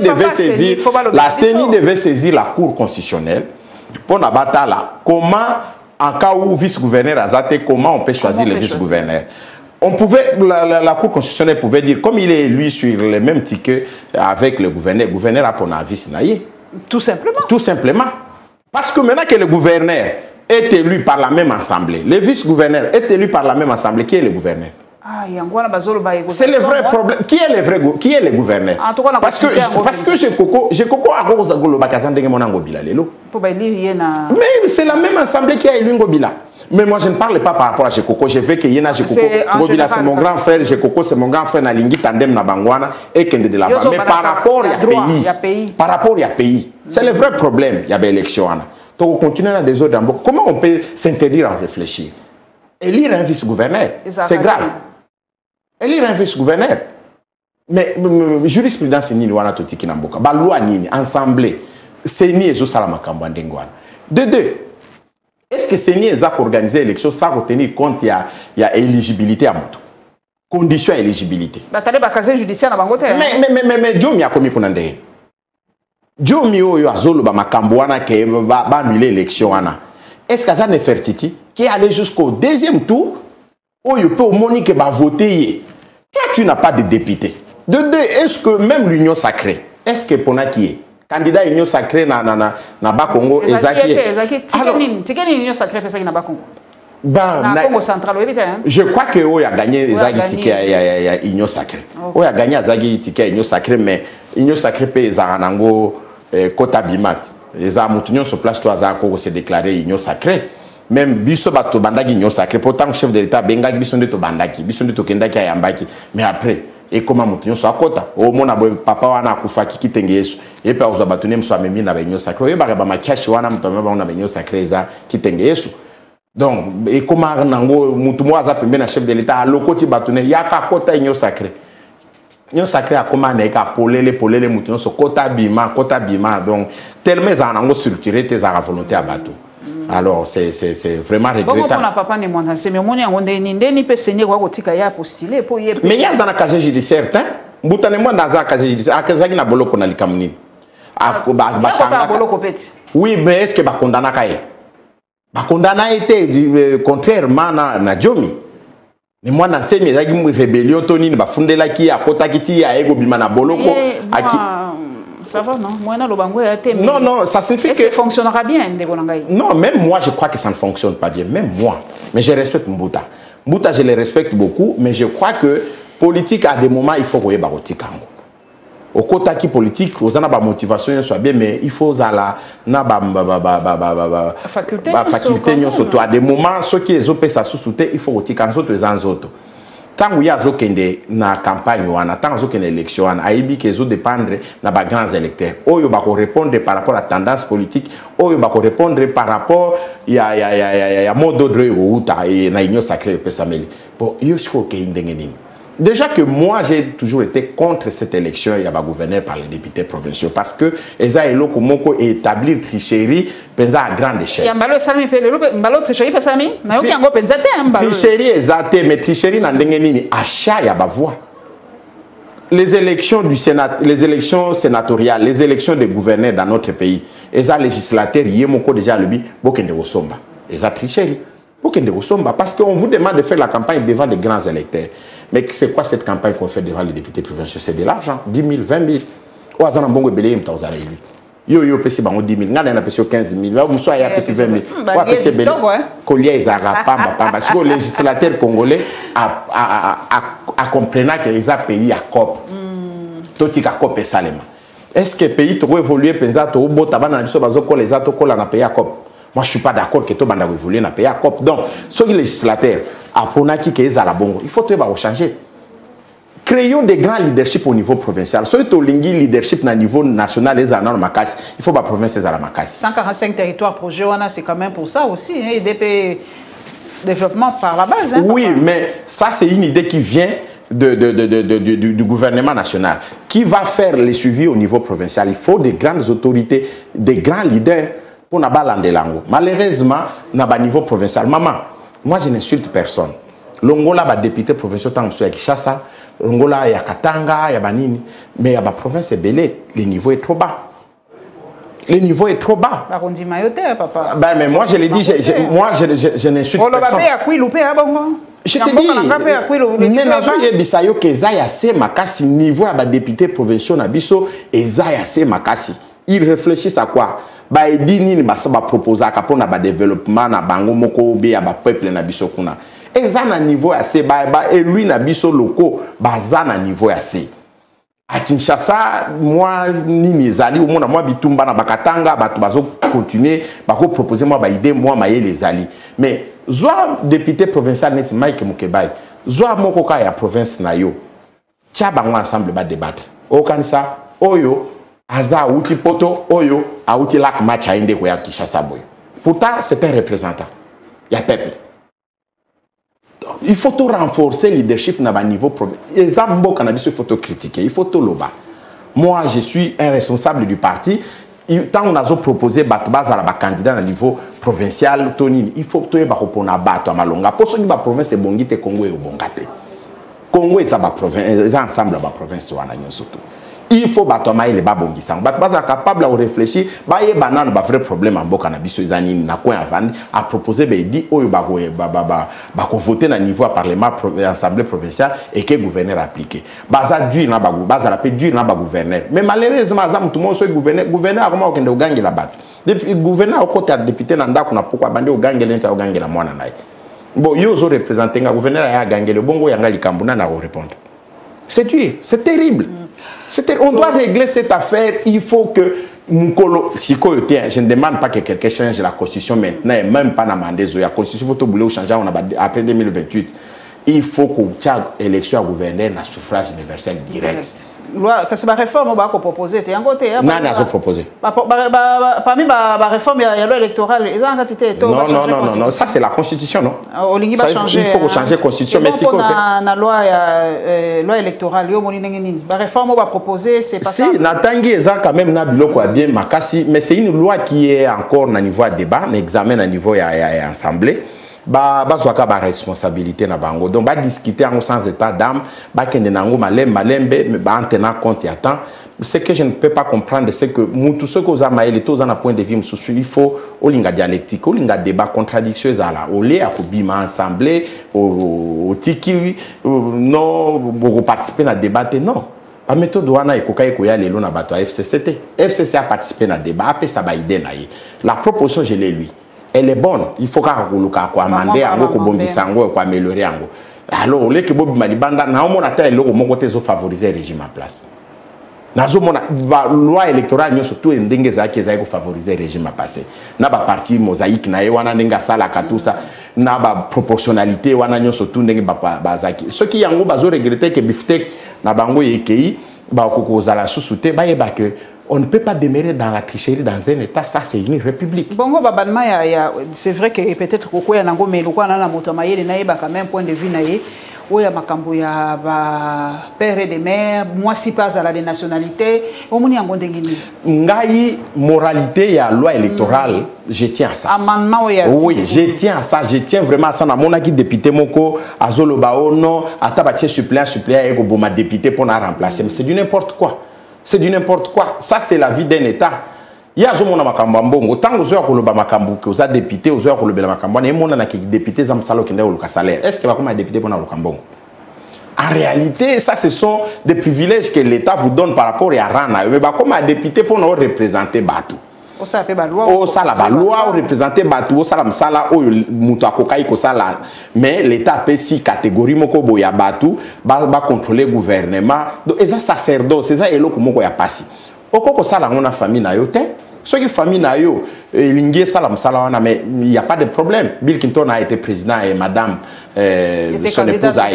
devait saisir la Cour constitutionnelle pour la bataille. Comment, en cas où vice-gouverneur a été, comment on peut choisir le vice-gouverneur? On pouvait, la Cour constitutionnelle pouvait dire, comme il est élu sur le même ticket avec le gouverneur a pour un vice naïe. Tout simplement. Tout simplement. Parce que maintenant que le gouverneur est élu par la même assemblée, le vice-gouverneur est élu par la même assemblée, qui est le gouverneur? C'est le vrai problème. Qui est le gouverneur? Parce que j'ai Coco à Golo Bakazan de Monango Bila Lelo. Mais c'est la même assemblée qui a élu Ngobila. Mais moi je ne parle pas par rapport à Coco. Je veux que Yena Coco Ngobila c'est mon grand frère, Coco c'est mon grand frère Nalingi Tandem Nabangwana et Kende de la Bande. Mais par rapport à pays, par rapport à pays, c'est le vrai problème. Il y a des élections. Donc on continue dans des ordres. Comment on peut s'interdire à réfléchir? Élire un vice-gouverneur, c'est grave. Élire un vice-gouverneur. Mais jurisprudence ni loi natoti kinamboka. Ba loi ni assemblée. Seni ezo salama kambwa ndengwana. De deux. Est-ce que Seni ezak organiser l'élection sans retenir compte il y a éligibilité à moto? Condition éligibilité. Ba tale ba casier judiciaire na bangote. Mais Diomi a commis pour ndé. Diomi oyo azolo ba makambo wana ke ba annuler l'élection wana. Est-ce que ça ne fait titi qui allait jusqu'au deuxième tour où il peut au monique va voter? Toi, tu n'as pas de député. De deux, est-ce que même l'Union sacrée, est-ce que pour qui est candidat Union sacrée na Bakongo Ezaki? Alors, l'Union sacrée parce qu'il na Bakongo. Congo central, je crois que il a gagné Ezaki ticket à Union sacrée. Il a gagné Ezaki ticket à Union sacrée, mais Union sacrée paye Zaranango Kota Bimat. Les Amoutounions sur place, toi, Zako s'est déclaré Union sacrée. Même biso bato bandaki Union sacrée. Pourtant, le chef de l'État, Bengaki, bisonde to bandaki, bisonde to kendaki ayambaki. Mais après, et comment Moutounion soit à Kota? Au moins, papa wana kufaki ki tenge yesu. Et puis, aux abatounem soit même na Union sacrée. Et bah, ma cache wana moutounion na Union sacrée za ki tenge yesu. Donc, et comment nango moutoumou azap na chef de l'État, lokoti batouné, yaka Kota Union sacrée. Union sacrée a commandé qu'à polele moutounion so Kota bima. Donc, tellement ils ont structuré tes à volonté à bateau. Alors, c'est vraiment regrettable. Mais il y a un casier judiciaire, hein? Boutanement dans un casier judiciaire. À Kazaki na boloko na likamuni. Oui, mais est-ce que ba condamna kaye? Ba condamna été contrairement na Diomi. Mais moi na semi ezaki rébellion toni ba fundela ki akota kiti ya ego bima na boloko aki. Ça va, non? Non, ça signifie que... ça fonctionnera bien? Non, même moi, je crois que ça ne fonctionne pas bien. Même moi. Mais je respecte Mbouta. Mbouta, je le respecte beaucoup, mais je crois que politique, à des moments, il faut voir Barotikango. au côté qui politique aux ana ba motivation soit bien mais il faut ala na ba faculté surtout à des moments ceux qui les opé ça sous-souté il faut aussi quand autres les autres tant où il y a zokende na campagne wana tant zokende élection wana aibi que zo dépendre na ba grands électeurs oyo ba ko répondre par rapport à tendance politique oyo ba ko répondre par rapport ya mode d'ordre ou ta na union sacrée pesameli bon yo siko ke indengeni. Déjà que moi, j'ai toujours été contre cette élection, il y a un gouverneur par les députés provinciaux, parce que les aïlos komoko établir tricherie à grande échelle. Tricherie exacte, mais tricherie n'a pas achat il y a ba voix. Les élections du Sénat, les élections sénatoriales, les élections des gouverneurs dans notre pays, les législateurs, il y a déjà le but, beaucoup de resomba, les tricherie, beaucoup de resomba, parce qu'on vous demande de faire la campagne devant des grands électeurs. Mais c'est quoi cette campagne qu'on fait devant les députés provinciaux? C'est de l'argent, 10 000, 20 000. Ou à Zanambongo Belé, il y a eu. Yo, PC, 10 000. Il y a 15 000. Ou soit il y a 20 000. Ou à PC Belé. Collier, ils n'arrivent pas. Parce que le législateur congolais a compris qu'ils ont payé à COP. Tout est à COP et Salema. Est-ce que le pays doit évoluer? Pensato, au bout, taban, les autres, on a payé à COP. Moi, je ne suis pas d'accord que tout le monde a évolué, on a payé à COP. Donc, ceux qui législateurs, il faut tout changer. Créons des grands leaderships au niveau provincial. Si tu as un leadership au niveau national, il faut que la province soit à la Makassi. 145 territoires projets, c'est quand même pour ça aussi. Hein, IDP développement par la base. Hein, oui, mais ça, c'est une idée qui vient du gouvernement national. Qui va faire les suivis au niveau provincial? Il faut des grandes autorités, des grands leaders pour ne pas l'endre langue. Malheureusement, au niveau provincial, maman, moi, je n'insulte personne. L'Ongola, le député provincial, tant que Kinshasa, l'Ongola, il y a Katanga, il y a Banini, mais il y a la province est belée. Le niveau est trop bas. Le niveau est trop bas. Papa. Ben, mais moi, je l'ai dit, je n'insulte personne. Je te dis, mais dans un bisayo que Zaya se makasi niveau à député provincial na biso et Zaya se makasi. Ils réfléchissent à quoi? Ba edini ni basa ba proposer pour na ba développement na bango moko be ya ba peuple na biso kuna. Eza na niveau assez ba élu na biso loko baza na niveau assez. À Kinshasa, moi ni ezali au monde moi bitumba na bakatanga ba bazo continuer ba ko proposer moi ba idée moi maye les ali. Mais zoa député provincial net Mike Mukebai, zoa moko ka ya province na yo. Tia bango ensemble ba débattre. O kanisa oyo Aza outi poto oyo a outi lak match a inde koya Kinshasa boy. Pourtant c'est un représentant. Il y a peuple. Donc, il faut tout renforcer le leadership na ba niveau provincial. Les ambo cannabis il faut tout critiquer, il faut tout loba. Moi je suis un responsable du parti. Tant on a proposé batbaz à la candidat à niveau provincial Tony, il faut tout ba kopona bato à malonga. Pour ceux qui ba province bongite Congo et bongate. Congo et ça ba province, ensemble ba province wana surtout. Il faut battre les babongisang. Batbaza capable de réfléchir. Baye banane ba vrai problème en boka na biso ezani na coin avant à proposer be dit oyo ba ko voter na niveau parlement assemblée provinciale et que gouverneur appliqué. Baza dur na ba baza la pe dur na ba gouverneur. Mais malheureusement azam tout monde so gouverneur comment okende ogangi la bat. Depuis gouverneur au côté député na ndako na pourquoi bande ogangi lenta ogangi la mwana naye. Bon yo zo représenter nga gouverneur ya gangi le bongo yanga likambuna na répondre. C'est dur, c'est terrible. On doit régler cette affaire. Il faut que je ne demande pas que quelqu'un change la constitution maintenant, et même pas demander la constitution. Il faut que changer après 2028. Il faut que l'élection à gouverner na suffrage universel direct. C'est la réforme qu'on va proposer. Non, on a proposé. Parmi la réforme, il y a la loi électorale. Non, ça c'est la constitution, non? Il faut changer la constitution. Mais si on a la loi électorale, la réforme qu'on va proposer, c'est pas ça. Si, Natangi est quand même bien makasi, mais c'est une loi qui est encore au niveau de débat, un examen au niveau de l'Assemblée. Ba responsabilité na bango donc ba discuter en sans état d'âme ba kende nango malembe ba en tenant compte ya temps. Ce que je ne peux pas comprendre c'est que tout ce que vous avez les tous en un point de vue il faut olinga dialectique olinga débat contradiction ezala olé akobima ensemble au tiki non beaucoup participer na débat non la méthode wana ekoka ekoya lelo na bato FCC a participé na débat après ça ba idée na la proposition je l'ai lu. Elle est bonne. Il faut qu'on amende, qu'on améliorer. Alors, les que Bobi Malibanda, n'a pas de favoriser le régime en place. nazomona ba loi électorale nyo surtout ndenge za ki za ko favoriser régime passé na ba parti mosaïque na wana ndenge sala ka tout ça na ba proportionnalité wana nyo surtout ndenge ba zaki ce qui yango bazo regretter que Biftek na bango yekei ba kokoza la sous-souté ba yeba que on ne peut pas demeurer dans la tricherie dans un état, ça c'est une république. Bongo babanma c'est vrai que peut-être koko ya nango mais lokwa na moto mayele na yeba quand même point de vue na ye oya makambo ya ba père et de mère moi si pas à la nationalité omoni yango ndengini ngai moralité ya loi électorale je tiens à ça amendement oui je tiens à ça je tiens vraiment à ça na mona ki député moko azoloba ono ata ba tie suppléant et ko boma député pour na remplacer mais c'est du n'importe quoi. C'est du n'importe quoi. Ça, c'est la vie d'un État. Il y a un makambo tant que vous avez un makambo que vous avez député, vous avez un makambo, et vous avez député Zamsalo qui a salaire. Est-ce qu'il va comme un député pour un makambo? En réalité, ça, ce sont des privilèges que l'État vous donne par rapport à Rana. Mais comme un député pour nous représenter Batou. Au sala ba loi représenter Batou, au sala msala o muto akokai ko sala. Mais l'État peut si catégorie moko boya Batou, ba contrôler gouvernement. Donc ça sacerdoce, c'est ça eloko moko ya pasi. Okoko sala ngona famille na yo te. Ceux qui famille na yo lingie sala msala wana mais il y a pas de problème. Bill Clinton a été président et madame son épouse a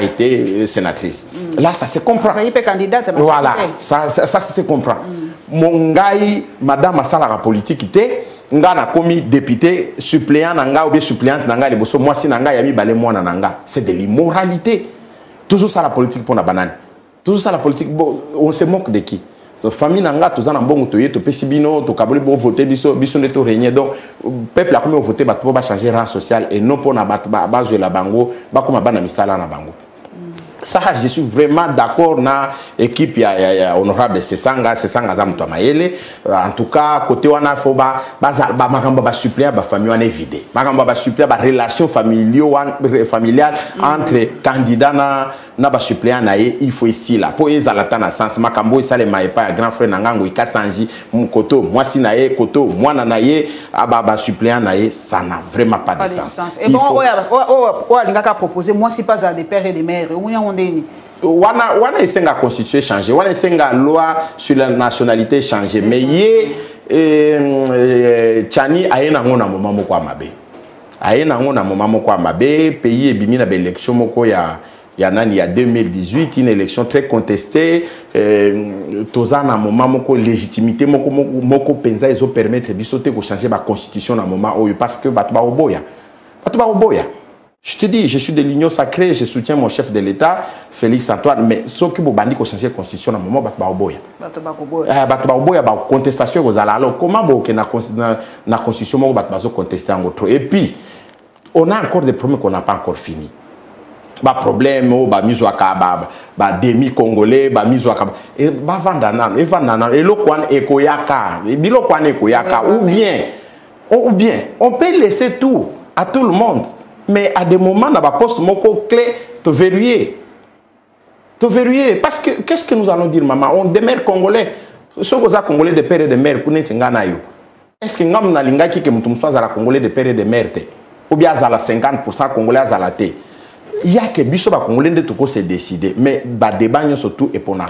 été sénatrice. Là ça se comprend. Ça y est candidate. Voilà, ça se comprend. Mon gars, madame Asala la politique était, nga na komi député suppléant nanga ou bien suppléante nanga les bosso moi si nanga yami balé moi nanga, c'est de l'immoralité. Toujours ça la politique pour la banane. Toujours ça la politique, on se moque de qui? Famille nanga tous en bon to yeto pesibino to kaboli bo voter biso de to régner donc peuple a comme voter ba ba changer rang social et non pour na ba jouer la bango ba comme bana misala na bango. Ça, je suis vraiment d'accord na équipe ya honorable Sesanga Zamto Mayele. En tout cas, côté wana faut ba makamba ba suppléant ba famille wana évidé. Makamba ba suppléant ba relation familiale entre candidat na ba suppléant na il faut ici là pour les alata na sens makambo ça les pas grand frère nangango ikasanji mukoto moi si na ye koto moi na ye ba suppléant na ça n'a vraiment pas de sens. Et bon l'ingaka proposer moi si pas à des pères et des mères wana esenga constitution changer wana esenga loi sur la nationalité changer mais Tchani ayena ngona moment moko amabe ayena ngona moment moko amabe pays ebimi na élection moko ya nani ya 2018 une élection très contestée tozana moment moko légitimité moko penza ezo permettre bisote ko changer ba constitution na moment oyo parce que batu ba oboya je te dis, je suis de l'Union sacrée, je soutiens mon chef de l'État, Félix Antoine, mais ce qui m'a dit qu'on change la constitution à un moment, contestation alors comment la constitution va contester en autre. Et puis, on a encore des problèmes qu'on n'a pas encore fini. Ba problème ba demi congolais ba miso akaba et ba vandana et lokwan ekoyaka bilokwan ekoyaka ou bien on peut laisser tout à tout le monde. Mais à des moments, dans la poste moko clé, te verrouiller. Parce que, qu'est-ce que nous allons dire, maman? On demeure congolais. Ce que vous avez congolais de père et de mère, est-ce que nous avons dit que nous sommes congolais de père et de mère? Ou bien nous avons 50% congolais à la tête? Il y a que les congolais de tout se décider. Mais le débat surtout est pour nous.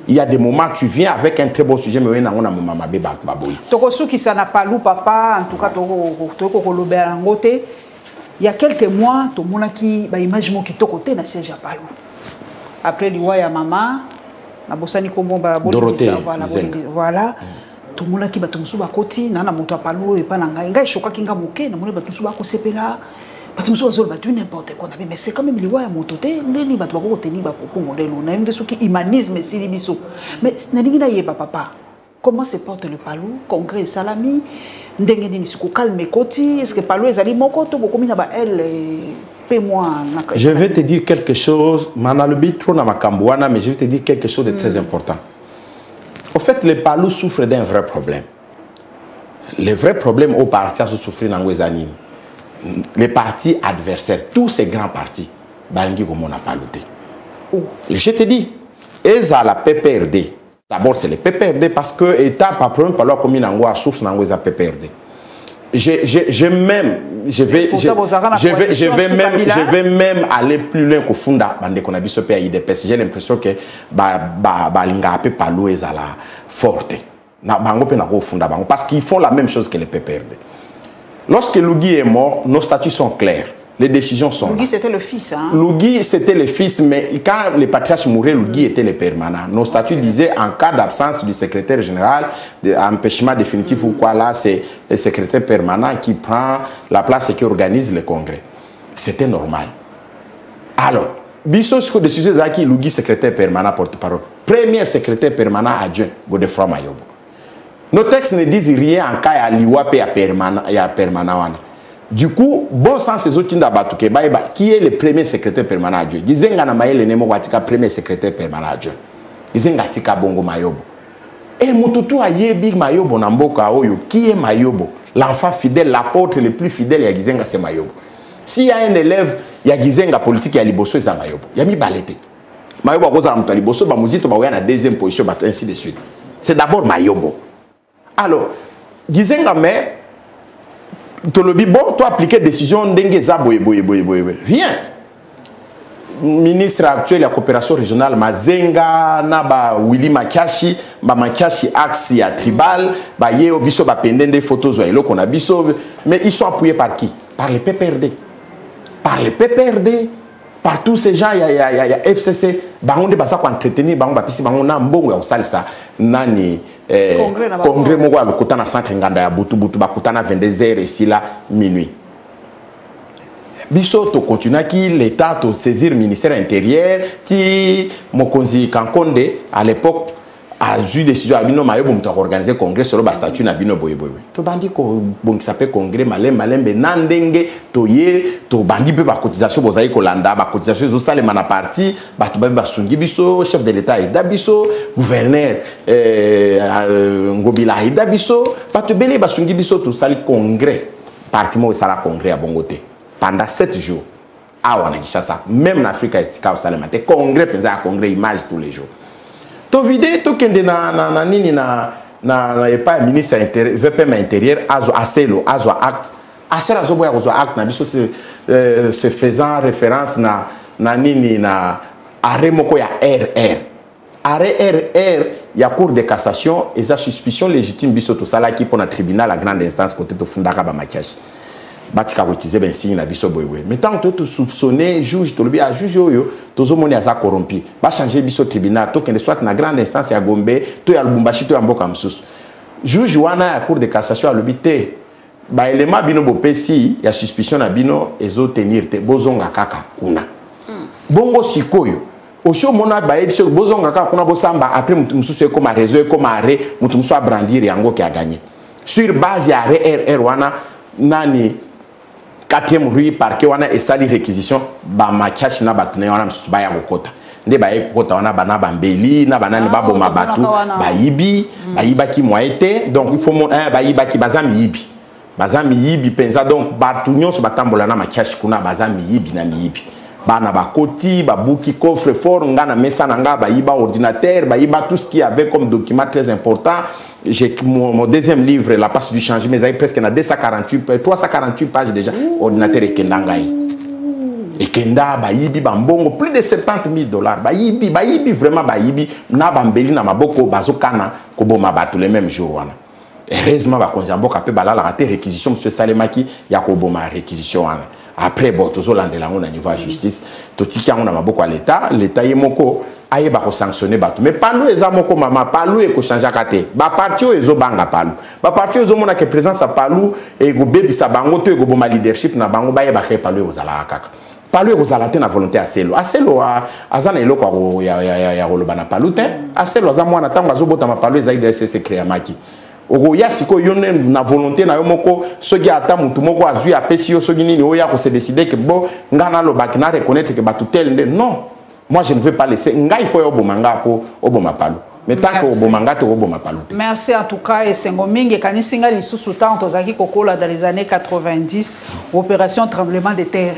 Il y a des moments tu viens avec un très bon sujet, mais il y a un moment où qui n'a pas lu papa, en tout cas, il y a quelques mois, tout le monde qui a imagé qui est côté na siège à Palou. Après l'Iwa ya maman, na bosani kombo ba Dorothée, voilà. Tout le monde qui va tomber sous côté, na moto à Palou et pas nanga. Inga choka kinga moké, na mona ba tout sous ba ko sepela. Ba tout sous ba tout n'importe quoi. Mais c'est quand même l'Iwa ya moto té, ndeni ba ko tenir ba ko modèle. Na ndé soki humanisme si biso. Mais na ningi na yeba papa. Comment se porte le Palou, congrès Salami? Est-ce que Palou est moko to beaucoup mina ba elle je vais te dire quelque chose, mais je vais te dire quelque chose de très important. Au fait, les Palou souffrent d'un vrai problème. Le vrai problème au parti a souffert dans les années. Les partis adversaires, tous ces grands partis, balingi comme on a palouté. Je te dis, ils ont la PPRD. D'abord, c'est le PPRD parce que l'État n'a pas problème par leur commune en source dans les PPRD. je vais même aller plus loin que Funda bande qu'on a biso pe IDPS. J'ai l'impression que balinga pe Palou ezala forte. Na bango pe na ko Funda bango parce qu'ils font la même chose que les PPRD. Lorsque Lugui est mort, nos statuts sont clairs. Les décisions sont Lugui, c'était le fils. Hein? Lugui, c'était le fils, mais quand les patriarches mouraient, Lugui était le permanent. Nos statuts disaient, en cas d'absence du secrétaire général, d'empêchement définitif ou quoi, là, c'est le secrétaire permanent qui prend la place et qui organise le congrès. C'était normal. Alors, Bisso, ce que décidé, Zaki, Lugui, secrétaire permanent, porte-parole. Premier secrétaire permanent adjoint, Godefroy Mayobo. Nos textes ne disent rien en cas à l'IWAP et à permanent. Du coup, bon sens, ces autres qui est le premier secrétaire permanent adjoint. Gizenga na maele nemo watika premier secrétaire permanent adjoint. Gizenga tika bongo Mayobo. Et Mututu a yebi Mayobo na mboka oyo. Qui est Mayobo? L'enfant fidèle, l'apôtre le plus fidèle ya Gizenga c'est Mayobo. S'il y a un élève ya Gizenga politique ya liboso eza Mayobo. Ya mi balete. Mayobo a koza mutu liboso ba muzito ba na deuxième position ba ainsi de suite. C'est d'abord Mayobo. Alors, Gizenga mais Tolobi, bon, toi appliquer décision d'Engeza rien. Ministre actuel de la coopération régionale, Mazenga, Naba, Willy Makiashi, Makiashi axe à tribal, Baye, Biso, Bapenden des photos, qu'on a Biso, mais ils sont appuyés par qui? Par les PPRD. Par les PPRD. Par tous ces gens, il y a FCC, Bangon de Bassa pour entretenir, Bangon Bapisi, Bangon Nambongo, au Salsa, Nani, Congrès Moua, le Kotana 5 Nganda, Boutou, Bakutana 22h, ici là, minuit. Biso, to continue qui l'État, to saisir le ministère intérieur, ti Mokonzi Kankonde, à l'époque, a eu décision à Bino Mayo pour organiser congrès sur le statut na Bino Boye Boye. To bandi ko bon qui s'appelle congrès malem nandenge to ye to bandi pe ba cotisation bozai ko landa ba cotisation zo sale mana parti ba to ba sungi biso chef de l'état ida biso gouverneur Ngobila ida biso ba to belé ba sungi biso to sali congrès parti mo sala congrès à Bongote pendant 7 jours. Ah on a dit ça même en Afrique est ka sale maté congrès penza congrès image tous les jours. To vide to kende na nini na pas ministre intérieur VPM intérieur azo aselo azo acte aselo azo boya azo acte na biso se faisant référence na nini na arrêt moko ya RR arrêt ya cour de cassation et sa suspicion légitime biso to sala ki pour na tribunal la grande instance côté to fundaka ba Makiashi batika kotize ben signe na biso boywe mais tant que tu soupçonné juge to lobi a juge yo tozo moni asa corrompu ba changer biso tribunal to kende soit na grande instance ya Gombe to ya Lubumbashi to ya mboka msusu juge wana ya cour de cassation a lobi te ba élément bino bopesi ya suspicion na bino ezo tenir te bozonga kaka kuna bongo sikoyo osho mona ba ebiso bozonga kaka kuna bosamba après mutu msusu comme réseau comme arrêt mutu msusu a brandir yango ki a gagné sur base ya RR wana nani 4e rue parquet wana esali réquisition ba Makiashi na batune wana msusu ba ya kokota nde ba ye kokota wana bana bambeli na banani babo mabatu ba yibi ba yibaki moite donc il faut ba yibaki bazami yibi penza donc batu nyonso batambola na Makiashi kuna bazami yibi na miyibi bana bakoti babuki coffre fort ngana mesa nanga ba yiba ordinateur ba yiba tout ce qui avait comme document très important. J'ai mon deuxième livre La Passe du changement, mais presque na 348 pages déjà. Ordinateur et kendangai. Et kenda ba yibi bambongo plus de $70,000. Ba yibi vraiment ba yibi na bambeli na maboko bazokana ko boma batu le même jour wana. Heureusement ba konjamboka pe balala raté réquisition monsieur Salemaki ya ko boma réquisition wana. Après bon tozo landela ngona niveau justice to tiki ngona maboko à l'état yemoko aye ba ko sanctionner batu mais palu eza moko mama palu e ko changer kate ba parti o ezo banga palu ba parti ezo mona ke présence a palu e go bebisa bango to e go boma leadership na bango ba ye ba palu o zala kaka palu o zala te na volonté aselo azana eloko ya roloba na palu te aselo azamwa na tango azobota ma palu eza IDSS créa maki Oko ya siko yone na volonté na yomoko soki ata mutu moko azui apesi yo soki nini oya ko se décider que bon ngana lo bakina reconnaître que batu tel non moi je ne veux pas laisser ngai faut yo bomanga po oboma palu mais tant que obomanga to oboma palute. Merci en tout cas et Sengomingi kanisinga li sous temps tozaki kokola dans les années 90 opération tremblement de terre.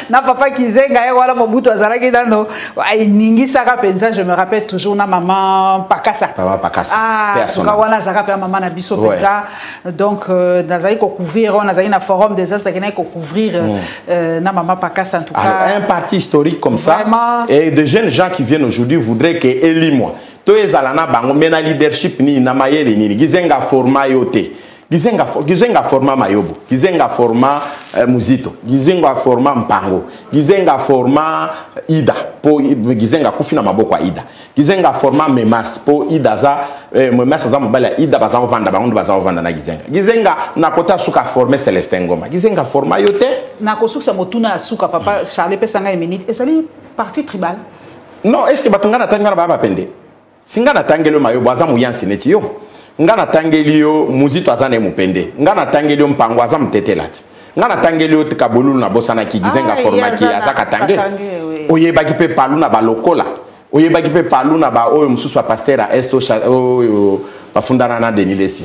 Na papa Kizenga wala Mobutu azalaki dano ay ningi saka penza je me rappelle toujours na maman Pakasa. Papa Pakasa. Ah, ka wana zaka pe maman na biso penza. Donc nazali ko couvrir on azali na forum des astres qui ko couvrir na maman Pakasa en tout cas. Alors, un parti historique comme ça et de jeunes gens qui viennent aujourd'hui voudraient que élis-moi. To ezalana bango mena leadership ni na mayele ni gizenga format yote. Gizenga format mayobo, gizenga format muzito, gizenga format mpango, gizenga format ida po gizenga kufina maboko ida. Gizenga format memas po ida za memas za mobala ida baza ovanda bango baza ovanda na gizenga. Gizenga na kota suka former Celestin Ngoma. Gizenga format yote na kosuka motuna suka papa Charles pesanga une minute. Ezali parti tribal. Non, est-ce que batunga na tanga baba pende? Singa na tangelo mayobo aza muyansi neti yo. Ngana tangelio muzito azane mupende ngana tangelio mpango aza mtetelati ngana tangelio tikabulu na bosana ki gizenga formaki azaka tange oyebaki pe palu na balokola oyebaki pe palu na ba oyo mususu pasteur a esto oyo bafundana na Denilesi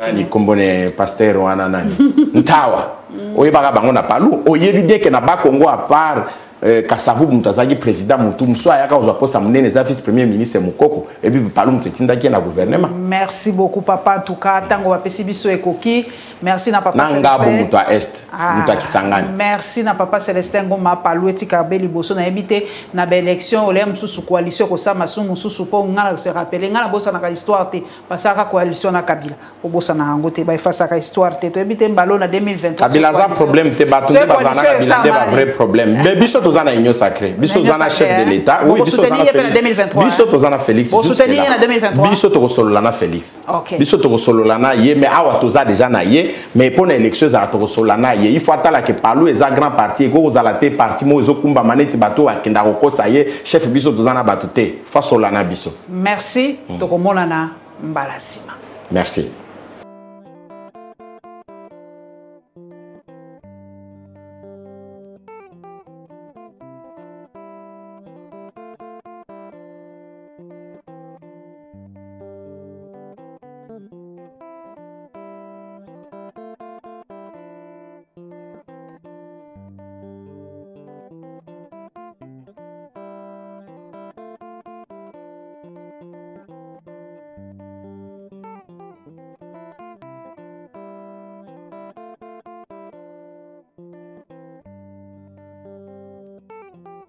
nani kombone pasteur wana nani ntawa oyebaka bango na palu oyebi deke na ba Congo a part Kasavu mutazaki président mutu mso ayaka ozwa posta munene za vice premier ministre mukoko et puis palu mutu tindaki na gouvernement. Merci beaucoup papa en tout cas tango bapesi biso ekoki. Merci na papa Nangabo mutu a est mutu kisangani. Merci na papa Celestin Ngoma palu etika beli boso na ebité na ba élection ole mususu coalition ko sa masu mususu po ngala se rappeler ngala bosa na ka histoire te pasaka coalition na Kabila o bosa na ngote ba face ka histoire te to ebité mbalo na 2023. Kabila za problème te batungi bazana Kabila te ba vrai problème. Mais biso tozana union sacrée. Biso tozana chef de l'État. Oui, biso tozana Félix. Vous soutenez en 2023. Biso tozosololana Félix. Biso tozosololana ye mais awa toza déjà na ye mais pour l'élection za tozosololana ye. Il faut attendre que palu eza grand parti eko kozala te parti mo ezokumba maneti bato akenda kokosa ye chef biso tozana bato te. Fa solana biso. Merci. Tokomona na mbalasima. Merci.